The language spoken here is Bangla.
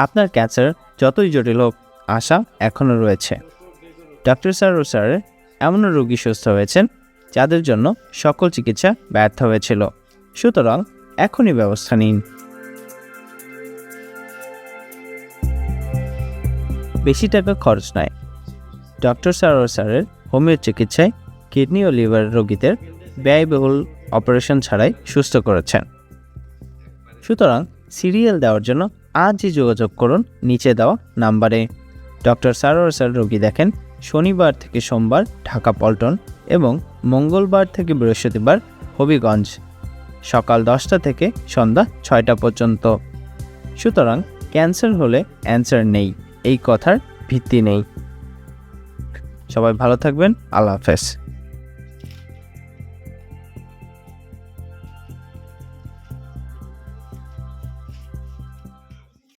আপনার ক্যান্সার যতই জটিল হোক, আশা এখনও রয়েছে। ডক্টর সারোয়ার স্যারের এমনও রোগী সুস্থ হয়েছেন যাদের জন্য সকল চিকিৎসা ব্যর্থ হয়েছিল। সুতরাং এখনই ব্যবস্থা নিন। বেশি টাকা খরচ নয়। ডক্টর সারোয়ার স্যারের হোমিও চিকিৎসায় কিডনি ও লিভার রোগীদের ব্যয়বহুল অপারেশন ছাড়াই সুস্থ করেছেন। সুতরাং সিরিয়াল দেওয়ার জন্য আজই যোগাযোগ করুন নিচে দেওয়া নাম্বারে। ডক্টর সারোয়ার স্যার রোগী দেখেন শনিবার থেকে সোমবার ঢাকা পল্টন এবং মঙ্গলবার থেকে বৃহস্পতিবার হবিগঞ্জ, সকাল 10টা থেকে সন্ধ্যা 6টা পর্যন্ত। সুতরাং ক্যান্সার হলে অ্যান্সার নেই, এই কথার ভিত্তি নেই। সবাই ভালো থাকবেন। আল্লাহ হাফেজ।